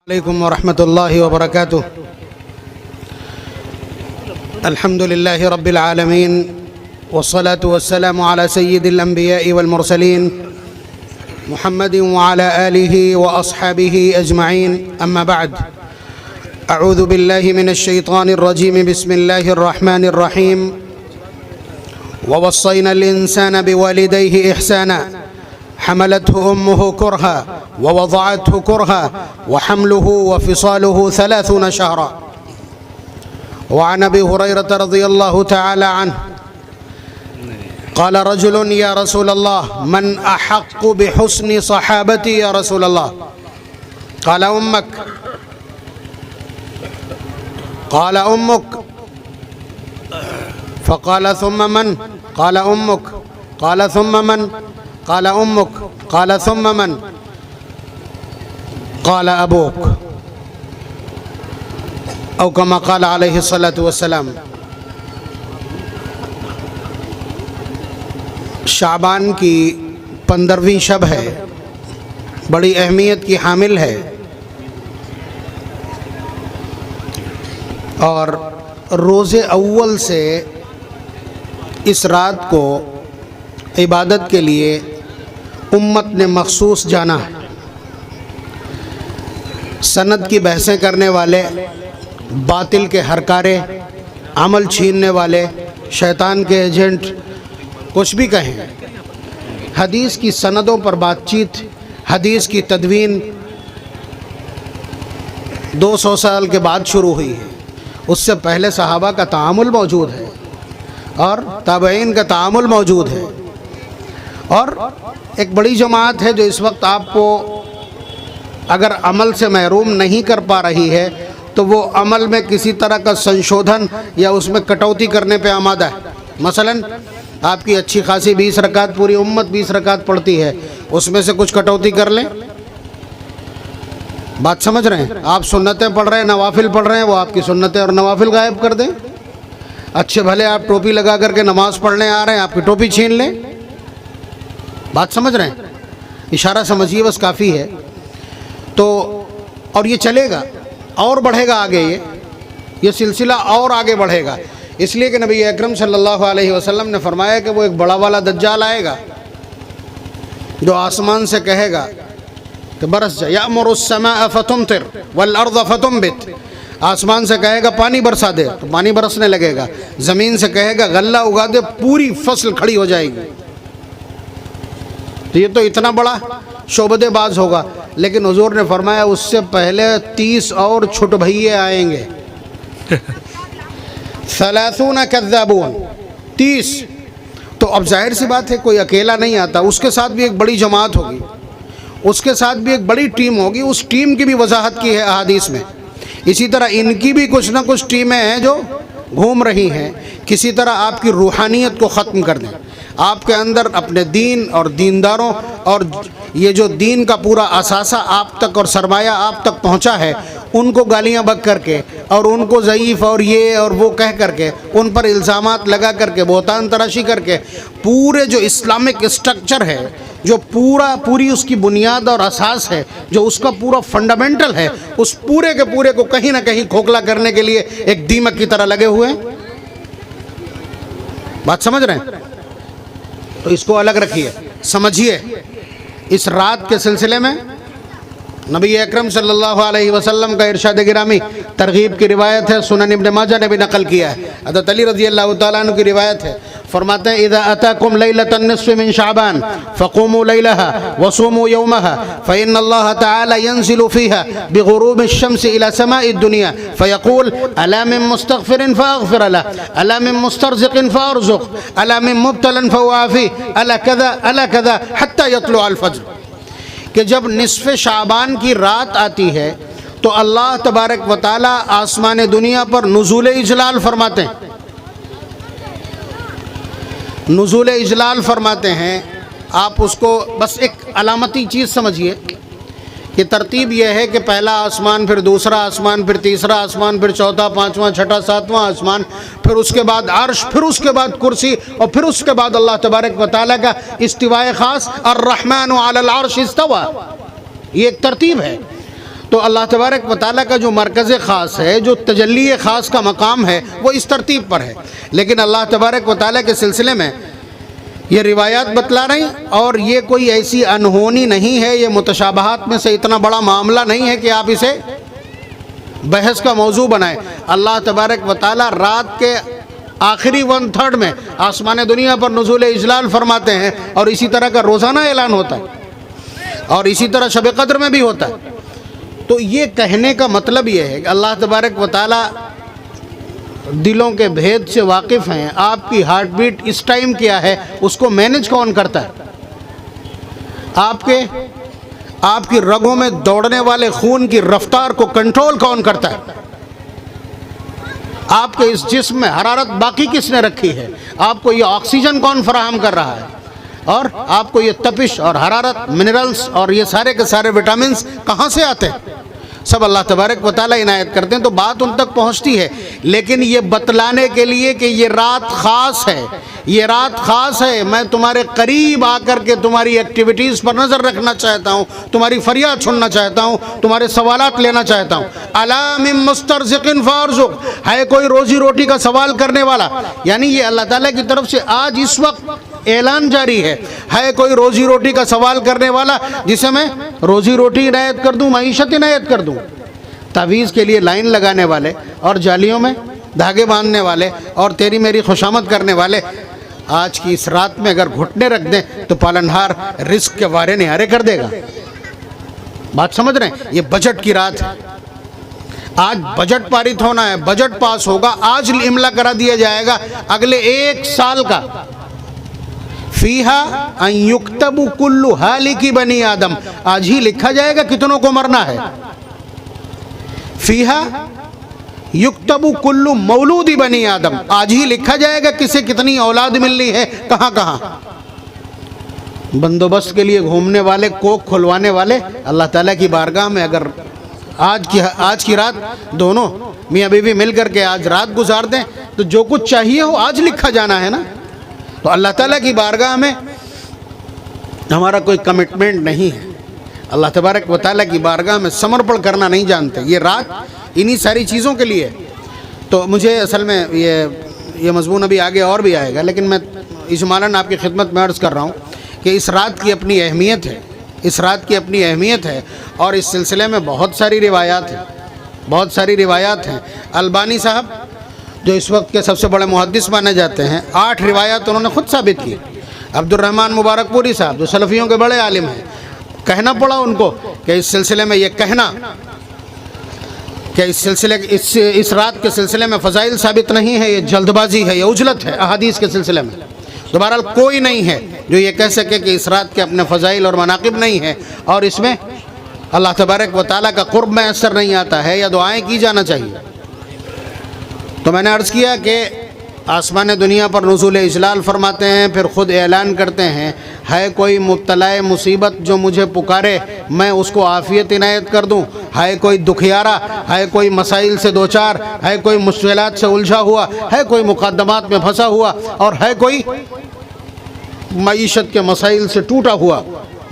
عليكم ورحمة الله وبركاته. الحمد لله رب العالمين، والصلاة والسلام على سيد الأنبياء والمرسلين محمد وعلى آله وأصحابه أجمعين. أما بعد، أعوذ بالله من الشيطان الرجيم. بسم الله الرحمن الرحيم. ووصينا الإنسان بوالديه إحسانا حملته أمه كرها ووضعته كرها وحمله وفصاله 30 شهرا. وعن أبي هريرة رضي الله تعالى عنه قال رجل: يا رسول الله، من أحق بحسن صحابتي يا رسول الله؟ قال: أمك. قال: أمك. فقال: ثم من؟ قال: أمك. قال: ثم من؟ قال: أمك. قال: ثم من؟ قال: أبوك. او كما قال علیہ الصلاۃ والسلام. شعبان کی 15ویں شب ہے، بڑی اہمیت کی حامل ہے، اور روز اول سے اس رات کو عبادت کے لیے امت نے مخصوص جانا ہے. سند کی بحثیں کرنے والے، باطل کے ہرکارے، عمل چھیننے والے، شیطان کے ایجنٹ، کچھ بھی کہیں، حدیث کی سندوں پر بات چیت، حدیث کی تدوین 200 سال کے بعد شروع ہوئی ہے. اس سے پہلے صحابہ کا تعامل موجود ہے اور تابعین کا تعامل موجود ہے، اور ایک بڑی جماعت ہے جو اس وقت آپ کو اگر عمل سے محروم نہیں کر پا رہی ہے تو وہ عمل میں کسی طرح کا سنشودھن یا اس میں کٹوتی کرنے پہ آمادہ ہے. مثلا آپ کی اچھی خاصی 20 رکعت، پوری امت 20 رکعت پڑھتی ہے، اس میں سے کچھ کٹوتی کر لیں. بات سمجھ رہے ہیں؟ آپ سنتیں پڑھ رہے ہیں، نوافل پڑھ رہے ہیں، وہ آپ کی سنتیں اور نوافل غائب کر دیں. اچھے بھلے آپ ٹوپی لگا کر کے نماز پڑھنے آ رہے ہیں، آپ کی ٹوپی چھین لیں. بات سمجھ رہے ہیں؟ اشارہ سمجھیے بس، کافی ہے. تو اور یہ چلے گا اور بڑھے گا آگے، یہ سلسلہ اور آگے بڑھے گا، اس لیے کہ نبی اکرم صلی اللہ علیہ وسلم نے فرمایا کہ وہ ایک بڑا والا دجال آئے گا جو آسمان سے کہے گا کہ برس جا، یأمر السماء فتمطر والارض فتنبت. آسمان سے کہے گا پانی برسا دے تو پانی برسنے لگے گا، زمین سے کہے گا غلہ اگا دے، پوری فصل کھڑی ہو جائے گی. تو یہ تو اتنا بڑا شعبدے باز ہوگا، لیکن حضور نے فرمایا اس سے پہلے 30 اور چھٹ بھئیے آئیں گے. 30 کذابون، 30. تو اب ظاہر سی بات ہے کوئی اکیلا نہیں آتا، اس کے ساتھ بھی ایک بڑی جماعت ہوگی، اس کے ساتھ بھی ایک بڑی ٹیم ہوگی. اس ٹیم کی بھی وضاحت کی ہے احادیث میں. اسی طرح ان کی بھی کچھ نہ کچھ ٹیمیں ہیں جو گھوم رہی ہیں، کسی طرح آپ کی روحانیت کو ختم کر دیں. آپ کے اندر اپنے دین اور دینداروں اور یہ جو دین کا پورا اثاثہ آپ تک اور سرمایہ آپ تک پہنچا ہے، ان کو گالیاں بک کر کے اور ان کو ضعیف اور یہ اور وہ کہہ کر کے، ان پر الزامات لگا کر کے، بہتان تراشی کر کے، پورے جو اسلامک اسٹرکچر ہے، جو پوری اس کی بنیاد اور اساس ہے، جو اس کا پورا فنڈامنٹل ہے، اس پورے کے پورے کو کہیں نہ کہیں کھوکھلا کرنے کے لیے ایک دیمک کی طرح لگے ہوئے ہیں. بات سمجھ رہے ہیں؟ تو اس کو الگ رکھیے، سمجھیے. اس رات کے سلسلے میں نبی اکرم صلی اللہ علیہ وسلم کا ارشاد گرامی، ترغیب کی روایت ہے، سنن ابن ماجہ نے بھی نقل کیا ہے، حضرت علی رضی اللہ تعالیٰ عنہ کی روایت ہے. فرماتے ہیں: اذا اتاکم لیلۃ النصف من شعبان فقوموا لیلها وصوموا یومها فإن اللہ تعالی ينزل فيها بغروب الشمس إلى سماء الدنيا فيقول: ألا من مستغفر فأغفر له، ألا من مسترزق فأرزق، ألا من مبتلا فأعافيه، ألا كذا ألا كذا حتى يطلع الفجر. کہ جب نصف شعبان کی رات آتی ہے تو اللہ تبارک و تعالی آسمان دنیا پر نزول اجلال فرماتے ہیں. نزول اجلال فرماتے ہیں. آپ اس کو بس ایک علامتی چیز سمجھیے کہ ترتیب یہ ہے کہ پہلا آسمان، پھر دوسرا آسمان، پھر تیسرا آسمان، پھر چوتھا، پانچواں، چھٹا، ساتواں آسمان، پھر اس کے بعد عرش، پھر اس کے بعد کرسی، اور پھر اس کے بعد اللہ تبارک و تعالیٰ کا استواء خاص، الرحمن علی العرش استوى. یہ ایک ترتیب ہے. تو اللہ تبارک و تعالیٰ کا جو مرکز خاص ہے، جو تجلی خاص کا مقام ہے، وہ اس ترتیب پر ہے۔ لیکن اللہ تبارک و تعالیٰ کے سلسلے میں یہ روایات بتلا رہی، اور یہ کوئی ایسی انہونی نہیں ہے، یہ متشابہات میں سے اتنا بڑا معاملہ نہیں ہے کہ آپ اسے بحث کا موضوع بنائیں۔ اللہ تبارک و تعالیٰ رات کے آخری 1/3 میں آسمان دنیا پر نزول اجلال فرماتے ہیں، اور اسی طرح کا روزانہ اعلان ہوتا ہے، اور اسی طرح شب قدر میں بھی ہوتا ہے۔ تو یہ کہنے کا مطلب یہ ہے کہ اللہ تبارک و تعالیٰ دلوں کے بھید سے واقف ہیں۔ آپ کی ہارٹ بیٹ اس ٹائم کیا ہے، اس کو مینج کون کرتا ہے؟ آپ کی رگوں میں دوڑنے والے خون کی رفتار کو کنٹرول کون کرتا ہے؟ آپ کے اس جسم میں حرارت باقی کس نے رکھی ہے؟ آپ کو یہ آکسیجن کون فراہم کر رہا ہے؟ اور آپ کو یہ تپش اور حرارت، منرلز اور یہ سارے کے سارے وٹامنز کہاں سے آتے ہیں؟ سب اللہ تبارک و تعالیٰ عنایت کرتے ہیں۔ تو بات ان تک پہنچتی ہے، لیکن یہ بتلانے کے لیے کہ یہ رات خاص ہے، یہ رات خاص ہے، میں تمہارے قریب آ کر کے تمہاری ایکٹیویٹیز پر نظر رکھنا چاہتا ہوں، تمہاری فریاد سننا چاہتا ہوں، تمہارے سوالات لینا چاہتا ہوں۔ الا من مسترزق فارزق، ہے کوئی روزی روٹی کا سوال کرنے والا؟ یعنی یہ اللہ تعالیٰ کی طرف سے آج اس وقت اعلان جاری ہے کوئی روزی روٹی کا سوال کرنے والا جسے میں روزی روٹی عنایت کر دوں، معیشت عنایت کر دوں؟ تعویذ کے لیے لائن لگانے والے اور جالیوں میں دھاگے باندھنے والے اور تیری میری خوشامد کرنے والے آج کی اس رات میں اگر گھٹنے رکھ دیں تو پالنہار رزق کے وارے نہارے کر دے گا۔ بات سمجھ رہے ہیں؟ یہ بجٹ کی رات ہے، آج بجٹ پارت ہونا ہے، بجٹ پاس ہوگا، آج املا کرا دیا جائے گا اگلے 1 سال کا۔ فیہا ان یکتب کل حالک بنی آدم، آج ہی لکھا جائے گا کتنوں کو مرنا ہے۔ فیہا یکتب کل مولود بنی آدم، آج ہی لکھا جائے گا کسے کتنی اولاد ملنی ہے، کہاں کہاں۔ بندوبست کے لیے گھومنے والے، کوک کھلوانے والے اللہ تعالیٰ کی بارگاہ میں اگر آج کی رات دونوں میاں بیوی مل کر کے آج رات گزار دیں تو جو کچھ چاہیے ہو آج لکھا جانا ہے نا۔ تو اللہ تعالیٰ کی بارگاہ میں ہمارا کوئی کمٹمنٹ نہیں ہے، اللہ تبارک و تعالیٰ کی بارگاہ میں سمرپڑ کرنا نہیں جانتے۔ یہ رات انہی ساری چیزوں کے لیے۔ تو مجھے اصل میں یہ مضمون ابھی آگے اور بھی آئے گا، لیکن میں اجمالاً آپ کی خدمت میں عرض کر رہا ہوں کہ اس رات کی اپنی اہمیت ہے، اس رات کی اپنی اہمیت ہے، اور اس سلسلے میں بہت ساری روایات ہیں۔ البانی صاحب جو اس وقت کے سب سے بڑے محدث مانے جاتے ہیں، 8 روایات انہوں نے خود ثابت کی۔ عبد الرحمن مبارک پوری صاحب جو سلفیوں کے بڑے عالم ہیں، کہنا پڑا ان کو کہ اس سلسلے میں یہ کہنا کہ اس رات کے سلسلے میں فضائل ثابت نہیں ہے، یہ جلد بازی ہے، یہ عجلت ہے احادیث کے سلسلے میں۔ تو بہرحال کوئی نہیں ہے جو یہ کہہ سکے کہ اس رات کے اپنے فضائل اور مناقب نہیں ہیں، اور اس میں اللہ تبارک و تعالیٰ کا قرب میسر نہیں آتا ہے یا دعائیں کی جانا چاہیے۔ تو میں نے عرض کیا کہ آسمان دنیا پر نزول اجلال فرماتے ہیں، پھر خود اعلان کرتے ہیں، ہے کوئی مبتلا مصیبت جو مجھے پکارے میں اس کو عافیت عنایت کر دوں، ہے کوئی دکھیارا، ہے کوئی مسائل سے دوچار، ہے کوئی مشکلات سے الجھا ہوا، ہے کوئی مقدمات میں پھنسا ہوا، اور ہے کوئی معیشت کے مسائل سے ٹوٹا ہوا،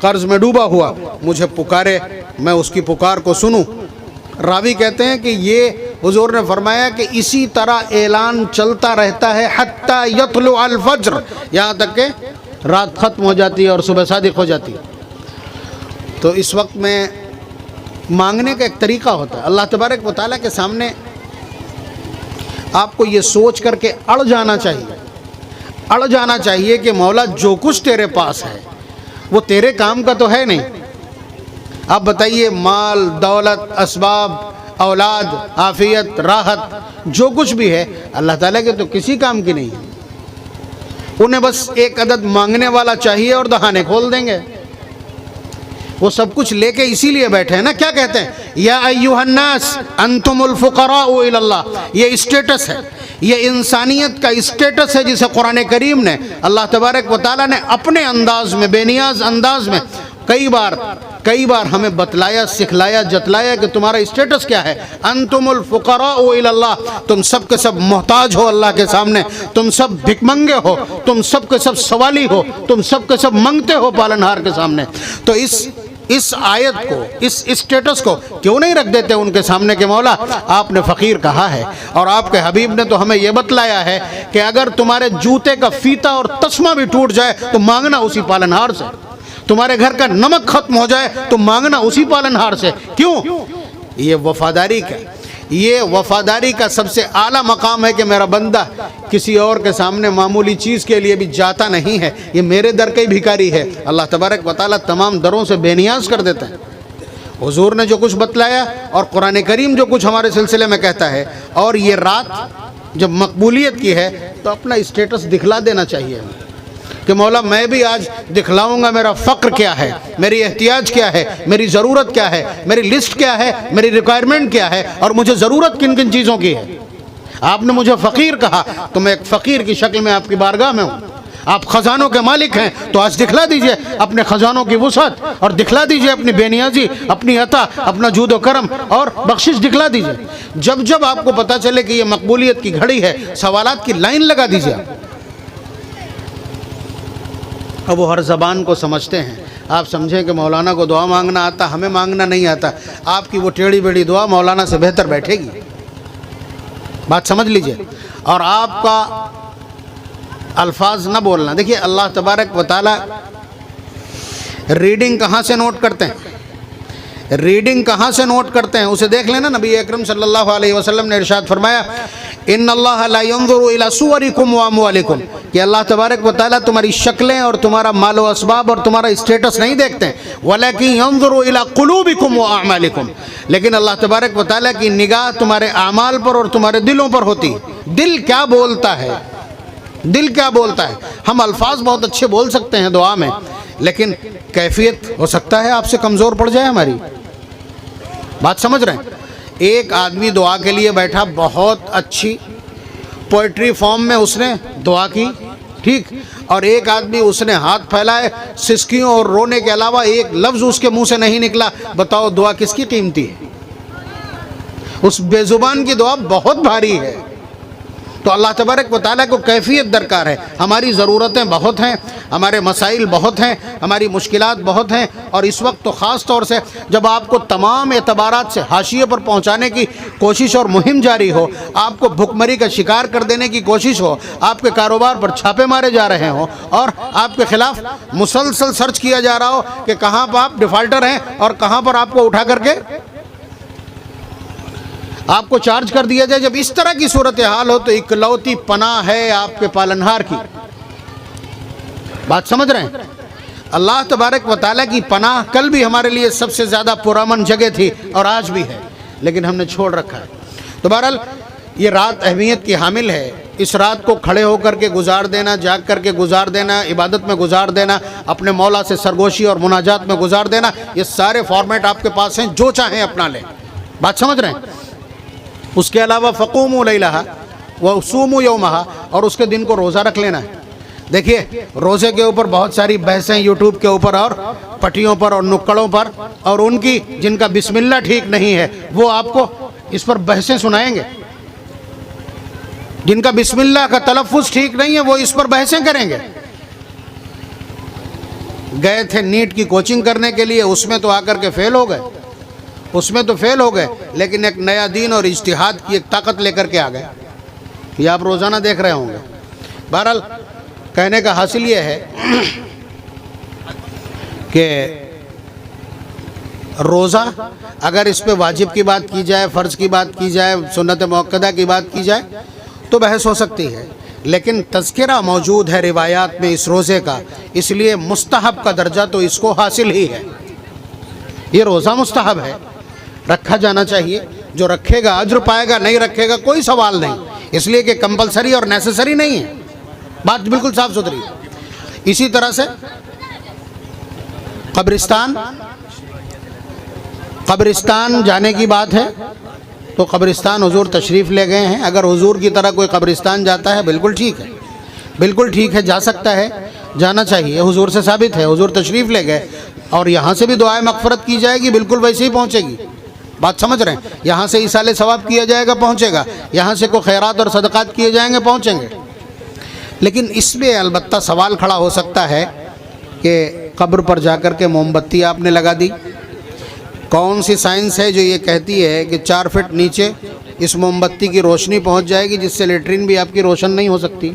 قرض میں ڈوبا ہوا، مجھے پکارے میں اس کی پکار کو سنوں۔ راوی کہتے ہیں کہ یہ حضور نے فرمایا کہ اسی طرح اعلان چلتا رہتا ہے حتی یطلع الفجر، یہاں تک کہ رات ختم ہو جاتی ہے اور صبح صادق ہو جاتی ہے۔ تو اس وقت میں مانگنے کا ایک طریقہ ہوتا ہے، اللہ تبارک و تعالیٰ کے سامنے آپ کو یہ سوچ کر کے اڑ جانا چاہیے کہ مولا جو کچھ تیرے پاس ہے وہ تیرے کام کا تو ہے نہیں۔ آپ بتائیے، مال، دولت، اسباب، اولاد، عافیت، راحت، جو کچھ بھی ہے اللہ تعالیٰ کے تو کسی کام کی نہیں ہے۔ انہیں بس ایک عدد مانگنے والا چاہیے اور دہانے کھول دیں گے۔ وہ سب کچھ لے کے اسی لیے بیٹھے ہیں نا۔ کیا کہتے ہیں؟ یا ایھا الناس انتم الفقراء الی اللہ۔ یہ اسٹیٹس ہے، یہ انسانیت کا اسٹیٹس ہے جسے قرآن کریم نے اللہ تبارک و تعالیٰ نے اپنے انداز میں، بے نیاز انداز میں کئی بار ہمیں بتلایا، سکھلایا، جتلایا کہ تمہارا اسٹیٹس کیا ہے۔ انتم الفقراء الی اللہ، تم سب کے سب محتاج ہو اللہ کے سامنے، تم سب بھک منگے ہو، تم سب کے سب سوالی ہو، تم سب کے سب منگتے ہو پالنہار کے سامنے۔ تو اس اس آیت کو، اس اسٹیٹس کو کیوں نہیں رکھ دیتے ان کے سامنے کہ مولا آپ نے فقیر کہا ہے، اور آپ کے حبیب نے تو ہمیں یہ بتلایا ہے کہ اگر تمہارے جوتے کا فیتا اور تسمہ بھی ٹوٹ جائے تو مانگنا اسی پالنہار سے، تمہارے گھر کا نمک ختم ہو جائے تو مانگنا اسی پالنہار سے۔ کیوں؟ یہ وفاداری کا سب سے اعلیٰ مقام ہے کہ میرا بندہ کسی اور کے سامنے معمولی چیز کے لیے بھی جاتا نہیں ہے، یہ میرے در کا ہی بھیکاری ہے۔ اللہ تبارک و تعالیٰ تمام دروں سے بے نیاز کر دیتا ہے۔ حضور نے جو کچھ بتلایا اور قرآن کریم جو کچھ ہمارے سلسلے میں کہتا ہے، اور یہ رات جب مقبولیت کی ہے تو اپنا اسٹیٹس دکھلا دینا چاہیے کہ مولا میں بھی آج دکھلاؤں گا میرا فقر کیا ہے، میری احتیاج کیا ہے، میری ضرورت کیا ہے، میری لسٹ کیا ہے، میری ریکوائرمنٹ کیا ہے، اور مجھے ضرورت کن کن چیزوں کی ہے۔ آپ نے مجھے فقیر کہا تو میں ایک فقیر کی شکل میں آپ کی بارگاہ میں ہوں۔ آپ خزانوں کے مالک ہیں تو آج دکھلا دیجئے اپنے خزانوں کی وسعت، اور دکھلا دیجئے اپنی بے نیازی، اپنی عطا، اپنا جود و کرم اور بخشش دکھلا دیجئے۔ جب جب آپ کو پتہ چلے کہ یہ مقبولیت کی گھڑی ہے، سوالات کی لائن لگا دیجئے۔ اب وہ ہر زبان کو سمجھتے ہیں۔ آپ سمجھیں کہ مولانا کو دعا مانگنا آتا، ہمیں مانگنا نہیں آتا، آپ کی وہ ٹیڑھی بیڑھی دعا مولانا سے بہتر بیٹھے گی، بات سمجھ لیجئے۔ اور آپ کا الفاظ نہ بولنا، دیکھیے اللہ تبارک و تعالی ریڈنگ کہاں سے نوٹ کرتے ہیں، ریڈنگ کہاں سے نوٹ کرتے ہیں اسے دیکھ لینا۔ نبی اکرم صلی اللہ علیہ وسلم نے ارشاد فرمایا ان اللہ لا ينظر الى صورکم واموالکم، کہ اللہ تبارک و تعالیٰ تمہاری شکلیں اور تمہارا مال و اسباب اور تمہارا اسٹیٹس نہیں دیکھتے ہیں، ولیکن ينظر الى قلوبکم واعمالکم، لیکن اللہ تبارک و تعالیٰ کی نگاہ تمہارے اعمال پر اور تمہارے دلوں پر ہوتی ہے۔ دل کیا بولتا ہے، دل کیا بولتا ہے؟ ہم الفاظ بہت اچھے بول سکتے ہیں دعا میں، لیکن کیفیت ہو سکتا ہے آپ سے کمزور پڑ جائے ہماری، بات سمجھ رہے ہیں۔ ایک آدمی دعا کے لیے بیٹھا، بہت اچھی پوئٹری فارم میں اس نے دعا کی، ٹھیک، اور ایک آدمی اس نے ہاتھ پھیلائے، سسکیوں اور رونے کے علاوہ ایک لفظ اس کے منہ سے نہیں نکلا، بتاؤ دعا کس کی قیمتی ہے؟ اس بے زبان کی دعا بہت بھاری ہے۔ تو اللہ تبارک و تعالیٰ کو کیفیت درکار ہے۔ ہماری ضرورتیں بہت ہیں، ہمارے مسائل بہت ہیں، ہماری مشکلات بہت ہیں، اور اس وقت تو خاص طور سے جب آپ کو تمام اعتبارات سے حاشیے پر پہنچانے کی کوشش اور مہم جاری ہو، آپ کو بھوک مری کا شکار کر دینے کی کوشش ہو، آپ کے کاروبار پر چھاپے مارے جا رہے ہوں، اور آپ کے خلاف مسلسل سرچ کیا جا رہا ہو کہ کہاں پر آپ ڈیفالٹر ہیں اور کہاں پر آپ کو اٹھا کر کے آپ کو چارج کر دیا جائے، جب اس طرح کی صورتحال ہو تو اکلوتی پناہ ہے آپ کے پالنہار کی، بات سمجھ رہے ہیں۔ اللہ تبارک و تعالیٰ کی پناہ کل بھی ہمارے لیے سب سے زیادہ پرامن جگہ تھی اور آج بھی ہے، لیکن ہم نے چھوڑ رکھا ہے۔ تو بہرحال یہ رات اہمیت کی حامل ہے۔ اس رات کو کھڑے ہو کر کے گزار دینا، جاگ کر کے گزار دینا، عبادت میں گزار دینا، اپنے مولا سے سرگوشی اور مناجات میں گزار دینا، یہ سارے فارمیٹ آپ کے پاس ہیں، جو چاہیں اپنا لیں، بات سمجھ رہے ہیں۔ اس کے علاوہ فقوموا لیلہا وصوموا یومہا، اور اس کے دن کو روزہ رکھ لینا ہے۔ دیکھیے روزے کے اوپر بہت ساری بحثیں یوٹیوب کے اوپر اور پٹیوں پر اور نکڑوں پر، اور ان کی جن کا بسم اللہ ٹھیک نہیں ہے وہ آپ کو اس پر بحثیں سنائیں گے، جن کا بسم اللہ کا تلفظ ٹھیک نہیں ہے وہ اس پر بحثیں کریں گے۔ گئے تھے نیٹ کی کوچنگ کرنے کے لیے، اس میں تو آ کر کے فیل ہو گئے، اس میں تو فیل ہو گئے، لیکن ایک نیا دین اور اجتہاد کی ایک طاقت لے کر کے آ گئے، یہ آپ روزانہ دیکھ رہے ہوں گے۔ بہرحال کہنے کا حاصل یہ ہے کہ روزہ اگر اس پہ واجب کی بات کی جائے، فرض کی بات کی جائے، سنت مؤکدہ کی بات کی جائے تو بحث ہو سکتی ہے، لیکن تذکرہ موجود ہے روایات میں اس روزے کا، اس لیے مستحب کا درجہ تو اس کو حاصل ہی ہے۔ یہ روزہ مستحب ہے، رکھا جانا چاہیے، جو رکھے گا اجر پائے گا، نہیں رکھے گا کوئی سوال نہیں، اس لیے کہ کمپلسری اور نیسسری نہیں ہے، بات بالکل صاف ستھری۔ اسی طرح سے قبرستان جانے کی بات ہے تو قبرستان حضور تشریف لے گئے ہیں، اگر حضور کی طرح کوئی قبرستان جاتا ہے بالکل ٹھیک ہے، بالکل ٹھیک ہے، جا سکتا ہے، جانا چاہیے، حضور سے ثابت ہے، حضور تشریف لے گئے، اور یہاں سے بھی دعائے مغفرت کی جائے گی، بالکل ویسے ہی پہنچے گی، بات سمجھ رہے ہیں۔ یہاں سے ایصال ثواب کیا جائے گا، پہنچے گا، یہاں سے کوئی خیرات اور صدقات کیے جائیں گے، پہنچیں گے۔ لیکن اس میں البتہ سوال کھڑا ہو سکتا ہے کہ قبر پر جا کر کے موم بتی آپ نے لگا دی؟ کون سی سائنس ہے جو یہ کہتی ہے کہ 4 فٹ نیچے اس موم بتی کی روشنی پہنچ جائے گی جس سے لیٹرین بھی آپ کی روشن نہیں ہو سکتی؟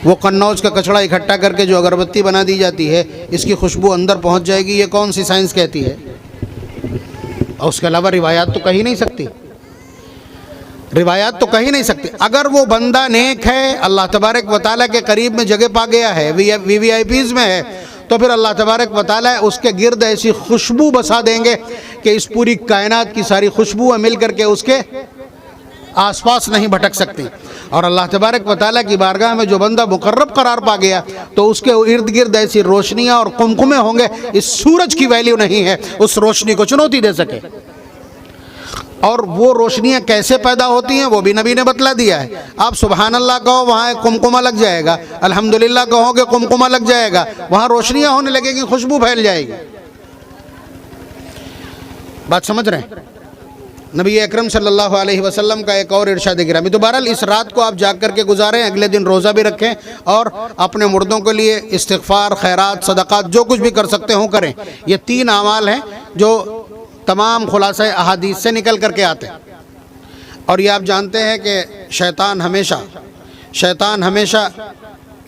وہ قنوج کا کچڑا اکٹھا کر کے جو اگربتی بنا دی جاتی ہے اس کی خوشبو اندر پہنچ جائے گی، یہ کون سی سائنس کہتی ہے؟ اور اس کے علاوہ روایات تو کہی نہیں سکتی، روایات تو کہی نہیں سکتی۔ اگر وہ بندہ نیک ہے، اللہ تبارک و تعالیٰ کے قریب میں جگہ پا گیا ہے، وی آئی پیز میں ہے، تو پھر اللہ تبارک و تعالیٰ اس کے گرد ایسی خوشبو بسا دیں گے کہ اس پوری کائنات کی ساری خوشبویں مل کر کے اس کے آس پاس نہیں بھٹک سکتی۔ اور اللہ تبارک و تعالیٰ کی بارگاہ میں جو بندہ مقرب قرار پا گیا تو اس کے ارد گرد ایسی روشنیاں اور قمقمے ہوں گے، اس سورج کی ویلیو نہیں ہے اس روشنی کو چنوتی دے سکے۔ اور وہ روشنیاں کیسے پیدا ہوتی ہیں وہ بھی نبی نے بتلا دیا ہے۔ آپ سبحان اللہ کہو وہاں ایک قمقمہ لگ جائے گا، الحمدللہ کہو گے قمقمہ لگ جائے گا، وہاں روشنیاں ہونے لگے گی، خوشبو پھیل جائے گی۔ بات سمجھ رہے ہیں؟ نبی اکرم صلی اللہ علیہ وسلم کا ایک اور ارشاد گرامی۔ تو بہرحال اس رات کو آپ جاگ کر کے گزاریں، اگلے دن روزہ بھی رکھیں اور اپنے مردوں کے لیے استغفار، خیرات، صدقات جو کچھ بھی کر سکتے ہوں کریں۔ یہ 3 اعمال ہیں جو تمام خلاصہ احادیث سے نکل کر کے آتے ہیں۔ اور یہ آپ جانتے ہیں کہ شیطان ہمیشہ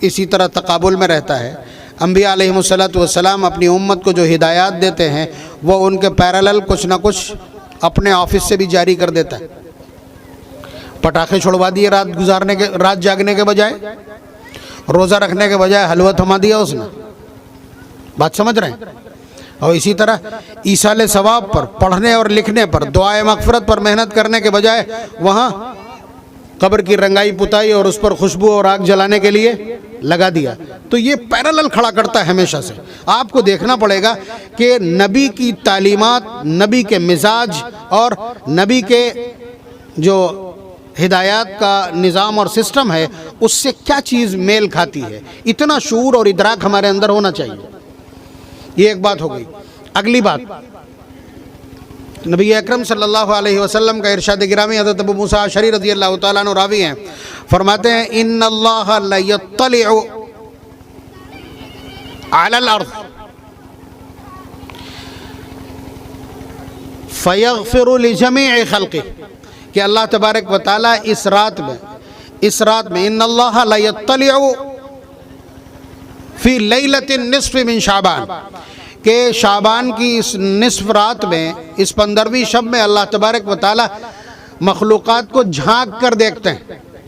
اسی طرح تقابل میں رہتا ہے۔ انبیاء علیہ السلام اپنی امت کو جو ہدایات دیتے ہیں وہ ان کے پیرالل کچھ نہ کچھ اپنے آفس سے بھی جاری کر دیتا ہے۔ پٹاخے چھڑوا دیے رات جاگنے کے بجائے، روزہ رکھنے کے بجائے حلوہ تھما دیا اس نے۔ بات سمجھ رہے ہیں؟ اور اسی طرح ایصال ثواب پر، پڑھنے اور لکھنے پر، دعائے مغفرت پر محنت کرنے کے بجائے وہاں قبر کی رنگائی پتائی اور اس پر خوشبو اور آگ جلانے کے لیے لگا دیا۔ تو یہ پیرالل کھڑا کرتا ہے ہمیشہ سے۔ آپ کو دیکھنا پڑے گا کہ نبی کی تعلیمات، نبی کے مزاج اور نبی کے جو ہدایات کا نظام اور سسٹم ہے اس سے کیا چیز میل کھاتی ہے۔ اتنا شعور اور ادراک ہمارے اندر ہونا چاہیے۔ یہ ایک بات ہو گئی۔ اگلی بات، نبی اکرم صلی اللہ علیہ وسلم کا ارشاد گرامی، حضرت ابو موسیٰ اشعری رضی اللہ تعالیٰ عنہ راوی ہیں، فرماتے ہیں ان اللہ لیطلع علی الارض فیغفر لجمیع خلقہ، کہ اللہ تبارک و تعالیٰ اس رات میں ان اللہ لیطلع فی لیلۃ النصف من شعبان، کہ شعبان کی اس نصف رات میں، اس 15ویں شب میں اللہ تبارک و تعالی مخلوقات کو جھانک کر دیکھتے ہیں۔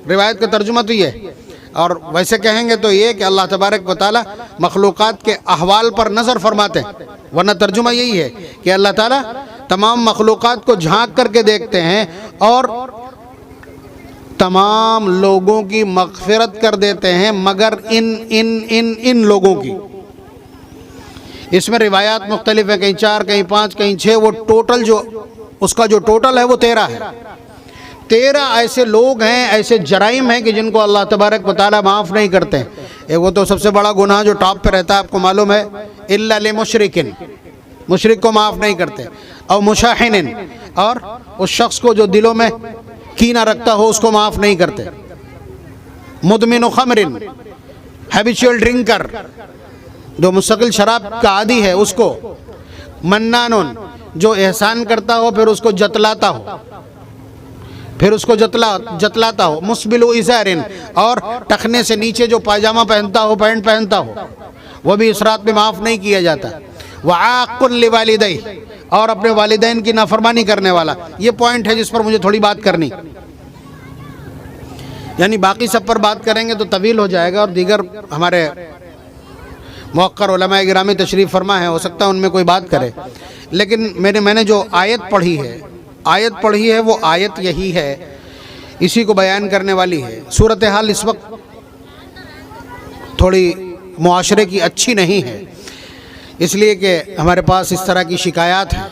روایت کا ترجمہ تو یہ ہے، اور ویسے کہیں گے تو یہ کہ اللہ تبارک و تعالی مخلوقات کے احوال پر نظر فرماتے ہیں، ورنہ ترجمہ یہی ہے کہ اللہ تعالی تمام مخلوقات کو جھانک کر کے دیکھتے ہیں اور تمام لوگوں کی مغفرت کر دیتے ہیں مگر ان لوگوں کی۔ اس میں روایات مختلف ہیں، کہیں 4 کہیں 5 کہیں 6، وہ ٹوٹل جو اس کا جو ٹوٹل ہے وہ 13 ہے۔ 13 ایسے لوگ ہیں، ایسے جرائم ہیں کہ جن کو اللہ تبارک و تعالیٰ معاف نہیں کرتے۔ وہ تو سب سے بڑا گناہ جو ٹاپ پہ رہتا ہے آپ کو معلوم ہے، الا لمشرکن، مشرک کو معاف نہیں کرتے، اور مشاحن، اور اس شخص کو جو دلوں میں کینہ رکھتا ہو اس کو معاف نہیں کرتے، مدمن خمر، ہیبیچول ڈرنکر، جو مستقل شراب کا عادی ہے اس کو، منان، جو احسان کرتا ہو پھر اس کو جتلاتا ہو، مسبل ازار، اور ٹخنے سے نیچے جو پائجامہ پہنتا ہو، پینٹ پہنتا ہو، وہ بھی اس رات میں معاف نہیں کیا جاتا۔ وعاق لوالدیہ، اور اپنے والدین کی نافرمانی کرنے والا۔ یہ پوائنٹ ہے جس پر مجھے تھوڑی بات کرنی، یعنی باقی سب پر بات کریں گے تو طویل ہو جائے گا، اور دیگر ہمارے موقر علماء گرامی تشریف فرما ہے، ہو سکتا ہے ان میں کوئی بات کرے، لیکن میں نے جو آیت پڑھی ہے وہ آیت یہی ہے، اسی کو بیان کرنے والی ہے۔ صورتحال اس وقت تھوڑی معاشرے کی اچھی نہیں ہے، اس لیے کہ ہمارے پاس اس طرح کی شکایات ہیں۔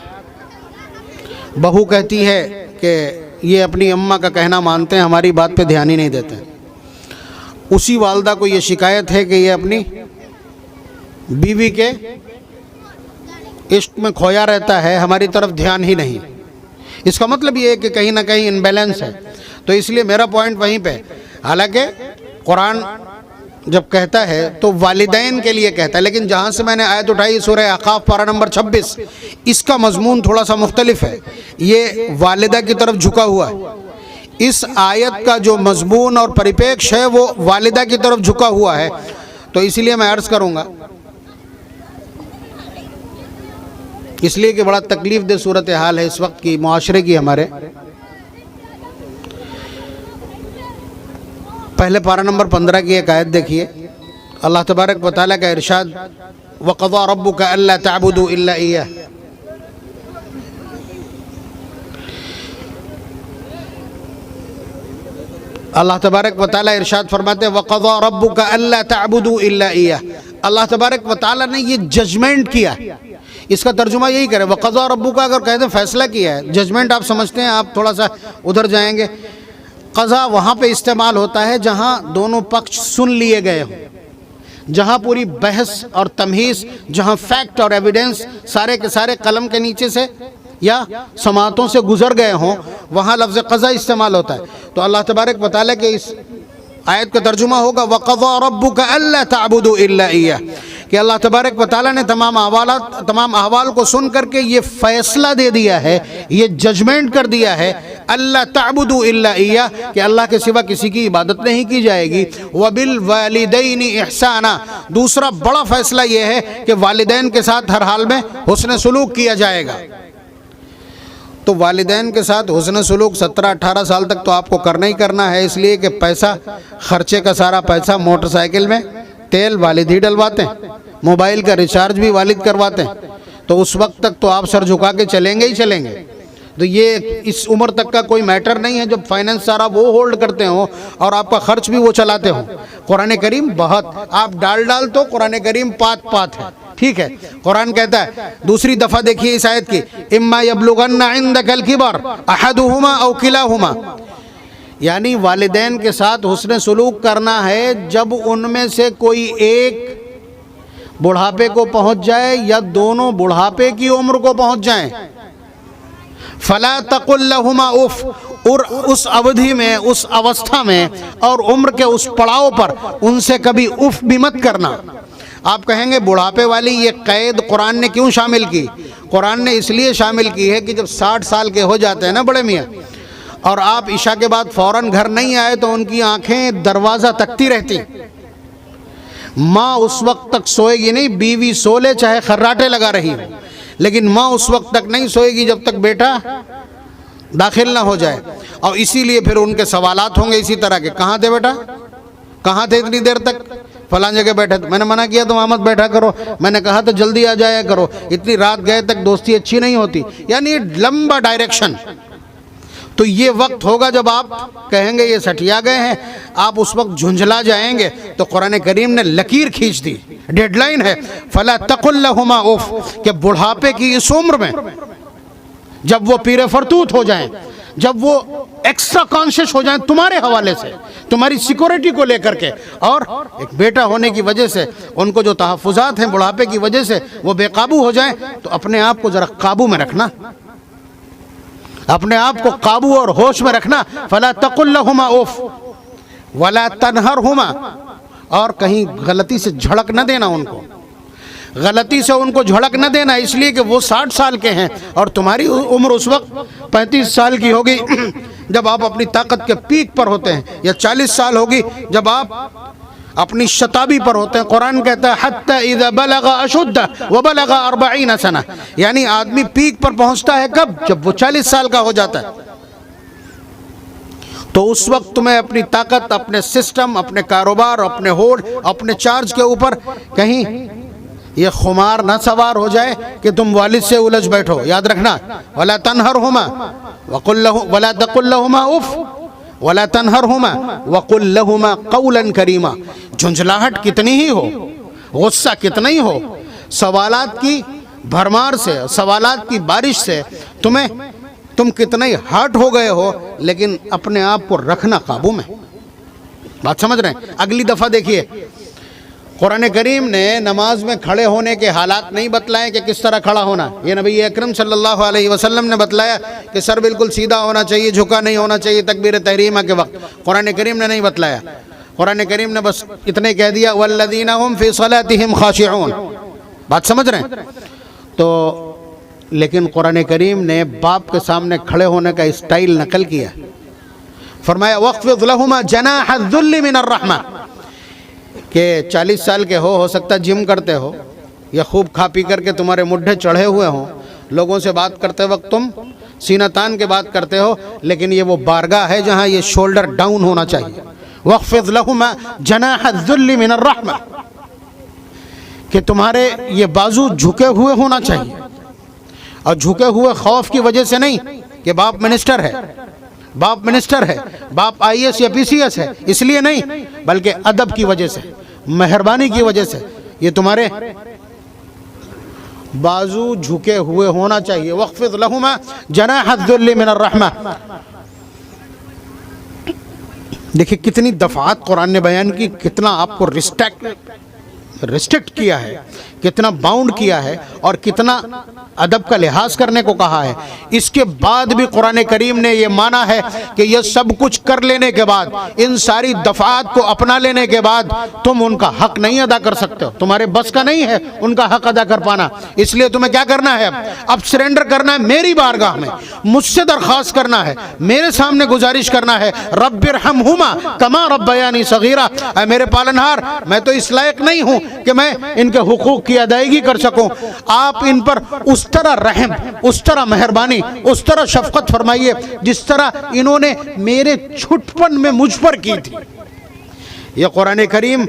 بہو کہتی ہے کہ یہ اپنی اماں کا کہنا مانتے ہیں، ہماری بات پہ دھیان ہی نہیں دیتے۔ اسی والدہ کو یہ شکایت ہے کہ یہ اپنی بیوی کے عشق میں کھویا رہتا ہے، ہماری طرف دھیان ہی نہیں۔ اس کا مطلب یہ ہے کہ کہیں نہ کہیں انبیلنس ہے۔ تو اس لیے میرا پوائنٹ وہیں پہ، حالانکہ قرآن جب کہتا ہے تو والدین کے لیے کہتا ہے، لیکن جہاں سے میں نے آیت اٹھائی سورہ احقاف پارہ نمبر 26، اس کا مضمون تھوڑا سا مختلف ہے، یہ والدہ کی طرف جھکا ہوا ہے۔ اس آیت کا جو مضمون اور پریپیکش ہے وہ والدہ کی طرف جھکا ہوا ہے، تو اسی لیے میں عرض کروں گا، اس لیے کہ بڑا تکلیف دہ صورتحال ہے اس وقت کی معاشرے کی ہمارے۔ پہلے پارہ نمبر 15 کی ایک آیت دیکھیے، اللہ تبارک و تعالیٰ کا ارشاد، وَقَضَىٰ رَبُّكَ أَلَّا تَعْبُدُوا إِلَّا إِيَّاهُ۔ اللہ تبارک و تعالیٰ ارشاد فرماتے ہیں وَقَضَىٰ رَبُّكَ أَلَّا تَعْبُدُوا إِلَّا إِيَّاهُ۔ اللہ تبارک و تعالیٰ نے یہ ججمنٹ کیا، اس کا ترجمہ یہی کرے، وَقَضَىٰ رَبُّكَ اگر کہتے ہیں فیصلہ کیا ہے، ججمنٹ آپ سمجھتے ہیں، آپ تھوڑا سا ادھر جائیں گے، قضا وہاں پہ استعمال ہوتا ہے جہاں دونوں پکش سن لیے گئے ہوں، جہاں پوری بحث اور تمہیز، جہاں فیکٹ اور ایویڈنس سارے کے سارے قلم کے نیچے سے یا سماعتوں سے گزر گئے ہوں، وہاں لفظ قضا استعمال ہوتا ہے۔ تو اللہ تبارک و تعالیٰ کے اس آیت کا ترجمہ ہوگا وَقَضَىٰ رَبُّكَ أَلَّا تَعْبُدُوا إِلَّا إِيَّاهُ، کہ اللہ تبارک و تعالیٰ نے تمام احوال کو سن کر کے یہ فیصلہ دے دیا ہے، یہ ججمنٹ کر دیا ہے، اللہ تعبدوا الا ایہ، کہ اللہ کے سوا کسی کی عبادت نہیں کی جائے گی، وبالوالدین احسانا، دوسرا بڑا فیصلہ یہ ہے کہ والدین کے ساتھ ہر حال میں حسن سلوک کیا جائے گا۔ تو والدین کے ساتھ حسن سلوک 17-18 سال تک تو آپ کو کرنا ہی کرنا ہے، اس لیے کہ پیسہ، خرچے کا سارا پیسہ موٹر سائیکل میں تیل والد ہی ڈلواتے ہیں، موبائل کا ریچارج بھی والد کرواتے ہیں، تو اس وقت تک تو آپ سر جھکا کے چلیں گے ہی چلیں گے۔ تو یہ اس عمر تک کا کوئی میٹر نہیں ہے جب فائننس سارا وہ ہولڈ کرتے ہوں اور آپ کا خرچ بھی وہ چلاتے ہوں۔ قرآن کریم بہت، آپ ڈال تو قرآن کریم پات ہے، ٹھیک ہے۔ قرآن کہتا ہے، دوسری دفعہ دیکھیے اس آیت کی، اما یبلغن عندک الکبر احدہما او کلاہما، یعنی والدین کے ساتھ حسن سلوک کرنا ہے جب ان میں سے کوئی ایک بڑھاپے کو پہنچ جائے یا دونوں بڑھاپے کی عمر کو پہنچ جائیں، فلا تقل لہما اف، اور اس اودھی میں، اس اوستھا میں اور عمر کے اس پڑاؤ پر ان سے کبھی اف بھی مت کرنا۔ آپ کہیں گے بڑھاپے والی یہ قید قرآن نے کیوں شامل کی؟ قرآن نے اس لیے شامل کی ہے کہ جب 60 سال کے ہو جاتے ہیں نا بڑے میاں، اور آپ عشاء کے بعد فوراً گھر نہیں آئے تو ان کی آنکھیں دروازہ تکتی رہتی، ماں اس وقت تک سوئے گی نہیں، بیوی سو لے چاہے خراٹے لگا رہی، لیکن ماں اس وقت تک نہیں سوئے گی جب تک بیٹا داخل نہ ہو جائے۔ اور اسی لیے پھر ان کے سوالات ہوں گے اسی طرح کے، کہاں تھے بیٹا، کہاں تھے اتنی دیر تک، فلاں جگہ بیٹھے تھے، میں نے منع کیا تو وہاں مت بیٹھا کرو، میں نے کہا تو جلدی آ جایا کرو، اتنی رات گئے تک دوستی اچھی نہیں ہوتی، یعنی لمبا ڈائریکشن۔ تو یہ وقت ہوگا جب آپ کہیں گے یہ سٹیا گئے ہیں، آپ اس وقت جھنجھلا جائیں گے، تو قرآن کریم نے لکیر کھینچ دی، ڈیڈ لائن ہے، فلا تقل لہما اف، کہ بڑھاپے کی اس عمر میں جب وہ پیر فرتوت ہو جائیں، جب وہ ایکسٹرا کانشیس ہو جائیں تمہارے حوالے سے، تمہاری سیکورٹی کو لے کر کے، اور ایک بیٹا ہونے کی وجہ سے ان کو جو تحفظات ہیں بڑھاپے کی وجہ سے وہ بے قابو ہو جائیں، تو اپنے آپ کو ذرا قابو میں رکھنا، اپنے آپ کو قابو اور ہوش میں رکھنا۔ فلا تقل لہما اف ولا تنہرہما، اور کہیں غلطی سے جھڑک نہ دینا ان کو، غلطی سے ان کو جھڑک نہ دینا، اس لیے کہ وہ 60 سال کے ہیں اور تمہاری عمر اس وقت 35 سال کی ہوگی جب آپ اپنی طاقت کے پیک پر ہوتے ہیں، یا 40 سال ہوگی جب آپ اپنی شتابی پر ہوتے ہیں۔ قرآن کہتا ہے حتی اذا بلغ اشدہ وبلغ 40 سنہ، یعنی آدمی پیک پر پہنچتا ہے کب؟ جب وہ 40 سال کا ہو جاتا ہے۔ تو اس وقت تمہیں اپنی طاقت، اپنے سسٹم، اپنے کاروبار، اپنے ہولڈ، اپنے چارج کے اوپر کہیں یہ خمار نہ سوار ہو جائے کہ تم والد سے الجھ بیٹھو۔ یاد رکھنا، ولا تنہرہما ولا تقل لہما اف ولا تنہرہما وقل لہما قولا کریما، جھنجھلاہٹ کتنی ہی ہو، غصہ کتنا ہی ہو، سوالات کی بھرمار سے، سوالات کی بارش سے تم کتنا ہی ہارٹ ہو گئے ہو، لیکن اپنے آپ کو رکھنا قابو میں۔ بات سمجھ رہے ہیں؟ اگلی دفعہ دیکھیے، قرآن کریم نے نماز میں کھڑے ہونے کے حالات نہیں بتلائے کہ کس طرح کھڑا ہونا، یہ نبی اکرم صلی اللہ علیہ وسلم نے بتلایا کہ سر بالکل سیدھا ہونا چاہیے، جھکا نہیں ہونا چاہیے تکبیر تحریمہ کے وقت، قرآن کریم نے نہیں بتلایا۔ قرآن کریم نے بس اتنے کہہ دیا والذین هم فی صلاتهم خاشعون. بات سمجھ رہے ہیں؟ تو لیکن قرآن کریم نے باپ کے سامنے کھڑے ہونے کا اسٹائل نقل کیا. فرمایا وَاخْفِضْ لَهُمَا جَنَاحَ الذُّلِّ مِنَ الرَّحْمَةِ کہ 40 سال کے ہو سکتا جم کرتے ہو یا خوب کھا پی کر کے تمہارے مڈھے چڑھے ہوئے ہوں, لوگوں سے بات کرتے وقت تم سینہ تان کے بات کرتے ہو, لیکن یہ وہ بارگاہ ہے جہاں یہ شولڈر ڈاؤن ہونا چاہیے. وَاخْفِضْ لَهُمَا جَنَاحَ الذُّلِّ مِنَ الرَّحْمَةِ کہ تمہارے یہ بازو جھکے ہوئے ہونا چاہیے, اور جھکے ہوئے خوف کی وجہ سے نہیں کہ باپ منسٹر ہے, باپ منسٹر ہے, باپ آئی ایس یا پی سی ایس ہے, اس لیے نہیں, بلکہ ادب کی وجہ سے, مہربانی کی وجہ سے یہ تمہارے بازو جھکے ہوئے ہونا چاہیے. وَاخْفِضْ لَهُمَا جَنَاحَ الذُّلِّ مِنَ الرَّحْمَةِ. دیکھیں کتنی دفعات قرآن نے بیان کی, کتنا آپ کو ریسٹرکٹ کیا ہے, کتنا باؤنڈ کیا ہے, اور کتنا ادب کا لحاظ کرنے کو کہا ہے. اس کے بعد بھی قرآن کریم نے یہ مانا ہے کہ یہ سب کچھ کر لینے کے بعد, ان ساری دفعات کو اپنا لینے کے بعد تم ان کا حق نہیں ادا کر سکتے ہو, تمہارے بس کا نہیں ہے ان کا حق ادا کر پانا. اس لیے تمہیں کیا کرنا ہے, اب سرنڈر کرنا ہے میری بارگاہ میں, مجھ سے درخواست کرنا ہے, میرے سامنے گزارش کرنا ہے, رب ارحمہما کما ربیانی صغیرہ, اے میرے پالنہار میں تو اس لائق نہیں ہوں کہ میں ان کے حقوق کی ادائیگی کر سکوں, آپ ان پر اس طرح رحم, اس طرح مہربانی, اس طرح شفقت فرمائیے جس طرح انہوں نے میرے چھٹپن میں مجھ پر کی تھی. یہ قرآن کریم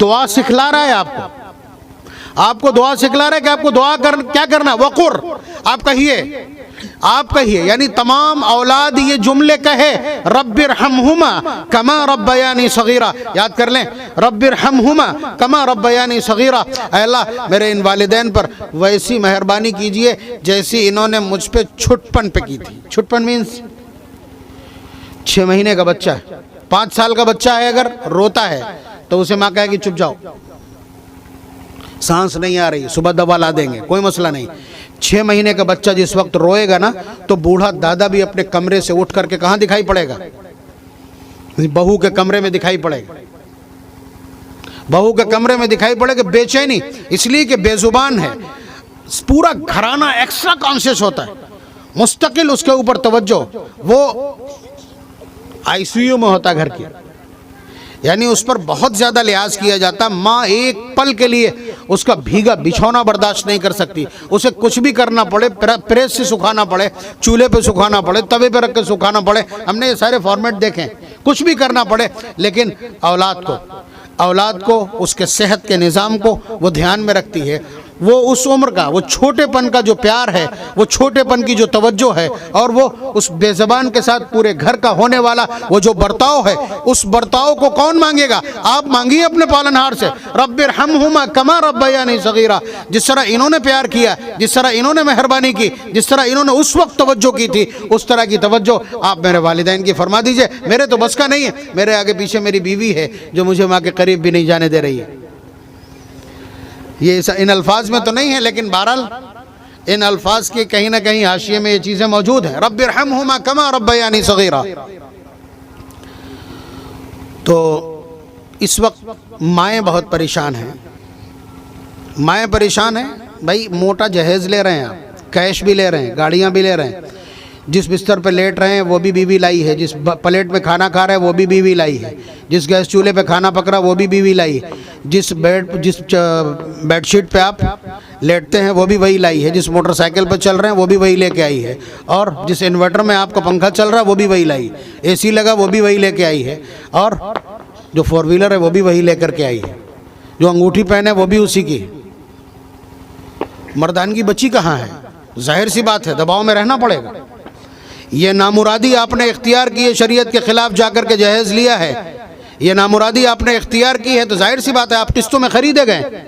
دعا سکھلا رہا ہے آپ کو دعا سکھلا رہا ہے کہ آپ کو دعا کیا کرنا. وقر, آپ کہیے یعنی تمام اولاد یہ جملے کہے, رب ارحمہما کما ربیانی صغیرہ. یاد کر لیں, رب ارحمہما کما ربیانی صغیرہ, اے اللہ میرے ان والدین پر ویسی مہربانی کیجئے جیسی انہوں نے مجھ پہ چھٹپن پہ کی تھی. چھٹپن مینس 6 مہینے کا بچہ ہے, 5 سال کا بچہ ہے, اگر روتا ہے تو اسے ماں کہے کہ چپ جاؤ, سانس نہیں آ رہی, صبح دوا لا دیں گے, کوئی مسئلہ نہیں. 6 مہینے کا بچہ جس وقت روئے گا نا تو بوڑھا دادا بھی اپنے کمرے سے اٹھ کر کے کہاں دکھائی پڑے گا, بہو کے کمرے میں دکھائی پڑے گا, بہو کے کمرے میں دکھائی پڑے گا. بے چینی اس لیے کہ بے زبان ہے, پورا گھرانہ ایکسٹرا کانشیس ہوتا ہے, مستقل اس کے اوپر توجہ, وہ آئی سی یو میں ہوتا ہے گھر کی, یعنی اس پر بہت زیادہ لحاظ کیا جاتا. ماں ایک پل کے لیے اس کا بھیگا بچھونا برداشت نہیں کر سکتی, اسے کچھ بھی کرنا پڑے, پریس سے سکھانا پڑے, چولہے پہ سکھانا پڑے, توے پہ رکھ کے سکھانا پڑے, ہم نے یہ سارے فارمیٹ دیکھیں, کچھ بھی کرنا پڑے, لیکن اولاد کو اس کے صحت کے نظام کو وہ دھیان میں رکھتی ہے. وہ اس عمر کا, وہ چھوٹے پن کا جو پیار ہے, وہ چھوٹے پن کی جو توجہ ہے, اور وہ اس بے زبان کے ساتھ پورے گھر کا ہونے والا وہ جو برتاؤ ہے, اس برتاؤ کو کون مانگے گا؟ آپ مانگیے اپنے پالنہار سے, رب ارحمہما کما ربیانی صغیرہ. جس طرح انہوں نے پیار کیا, جس طرح انہوں نے مہربانی کی, جس طرح انہوں نے اس وقت توجہ کی تھی, اس طرح کی توجہ آپ میرے والدین کی فرما دیجئے. میرے تو بس کا نہیں ہے, میرے آگے پیچھے میری بیوی ہے جو مجھے ماں کے قریب بھی نہیں جانے دے رہی ہے. یہ ان الفاظ میں تو نہیں ہے, لیکن بہرحال ان الفاظ کے کہیں نہ کہیں حاشیے میں یہ چیزیں موجود ہیں. رب ارحمہما کما ربیانی صغیرہ. تو اس وقت مائیں بہت پریشان ہیں, مائیں پریشان ہیں بھائی. موٹا جہیز لے رہے ہیں آپ, کیش بھی لے رہے ہیں, گاڑیاں بھی لے رہے ہیں, جس بستر پہ لیٹ رہے ہیں وہ بھی بیوی لائی ہے, جس پلیٹ میں کھانا کھا رہے ہیں وہ بھی بیوی لائی ہے, جس گیس چولہے پہ کھانا پک رہا وہ بھی بیوی لائی ہے, جس بیڈ شیٹ پہ آپ لیٹتے ہیں وہ بھی وہی لائی ہے, جس موٹر سائیکل پہ چل رہے ہیں وہ بھی وہی لے کے آئی ہے, اور جس انورٹر میں آپ کا پنکھا چل رہا ہے وہ بھی وہی لائی, اے سی لگا وہ بھی وہی لے کے آئی ہے, اور جو 4 ویلر ہے وہ بھی وہی لے کر کے آئی ہے, جو انگوٹھی پہنے وہ بھی اسی کی. مردانگی بچی کہاں ہے؟ ظاہر سی بات ہے دباؤ میں رہنا پڑے گا. یہ نامرادی آپ نے اختیار کی ہے, شریعت کے خلاف جا کر کے جہیز لیا ہے, یہ نامرادی آپ نے اختیار کی ہے, تو ظاہر سی بات ہے آپ قسطوں میں خریدے گئے,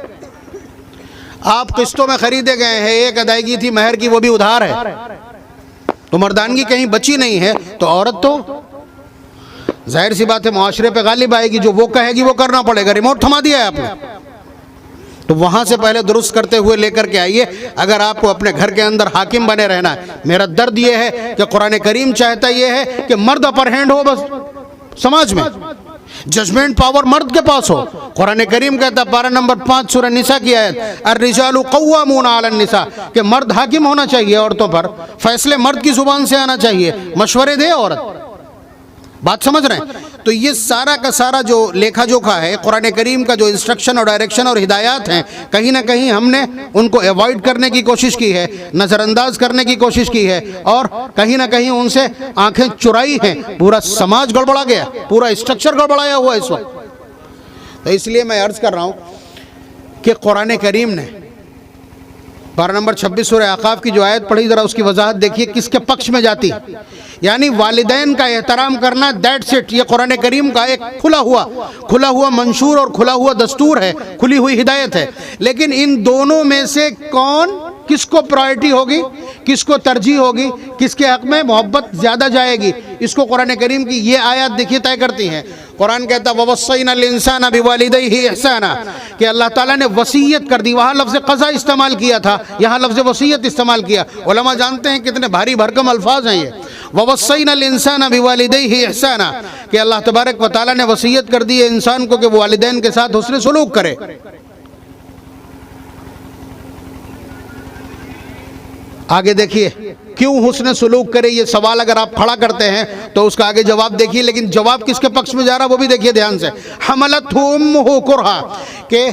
آپ قسطوں میں خریدے گئے ہیں. ایک ادائیگی تھی مہر کی, وہ بھی ادھار ہے, تو مردانگی کہیں بچی نہیں ہے. تو عورت تو ظاہر سی بات ہے معاشرے پہ غالب آئے گی, جو وہ کہے گی وہ کرنا پڑے گا. ریموٹ تھما دیا ہے آپ نے, تو وہاں سے پہلے درست کرتے ہوئے لے کر کے آئیے. اگر آپ کو اپنے گھر کے اندر حاکم بنے رہنا ہے, میرا درد یہ ہے کہ قرآن کریم چاہتا یہ ہے کہ مرد اپر ہینڈ ہو بس سماج میں, ججمنٹ پاور مرد کے پاس ہو. قرآن کریم کہتا ہے پارہ نمبر 5 سورہ نساء کی آیت الرجال قوامون علی النساء کہ مرد حاکم ہونا چاہیے عورتوں پر, فیصلے مرد کی زبان سے آنا چاہیے, مشورے دے عورت. بات سمجھ رہے ہیں؟ تو یہ سارا کا سارا جو لیکھا جوکھا ہے قرآن کریم کا, جو انسٹرکشن اور ڈائریکشن اور ہدایات ہیں, کہیں نہ کہیں ہم نے ان کو ایوائڈ کرنے کی کوشش کی ہے, نظر انداز کرنے کی کوشش کی ہے, اور کہیں نہ کہیں ان سے آنکھیں چرائی ہیں. پورا سماج گڑبڑا گیا, پورا اسٹرکچر گڑبڑایا ہوا اس وقت. تو اس لیے میں عرض کر رہا ہوں کہ قرآن کریم نے پارہ نمبر 26 سورہ احقاف کی جو آیت پڑھی, ذرا اس کی وضاحت دیکھیے کس کے پکش میں جاتی. یعنی والدین کا احترام کرنا, دیٹس اٹ. یہ قرآن کریم کا ایک کھلا ہوا منشور اور کھلا ہوا دستور ہے, کھلی ہوئی ہدایت ہے. لیکن ان دونوں میں سے کون کس کو پرائرٹی ہوگی, کس کو ترجیح ہوگی, کس کے حق میں محبت زیادہ جائے گی, اس کو قرآن کریم کی یہ آیات دیکھیے طے کرتی ہیں. قرآن کہتا ہے وَوَصَّيْنَا الْإِنسَانَ بِوَالِدَيْهِ إِحْسَانًا کہ اللہ تعالیٰ نے وصیت کر دی. وہاں لفظ قضا استعمال کیا تھا, یہاں لفظ وصیت استعمال کیا. علماء جانتے ہیں کتنے بھاری بھرکم الفاظ ہیں یہ. وَوَصَّيْنَا الْإِنسَانَ بِوَالِدَيْهِ إِحْسَانًا کہ اللہ تبارک و تعالیٰ نے وصیت کر دی ہے انسان کو کہ وہ والدین کے ساتھ حسن سلوک کرے. آگے دیکھیے کیوں حسن سلوک کرے, یہ سوال اگر آپ کھڑا کرتے ہیں تو اس کا آگے جواب دیکھیے. لیکن جواب کس کے پکش میں جا رہا وہ بھی دیکھیے دھیان سے. حملتہ امہ کرہا کہ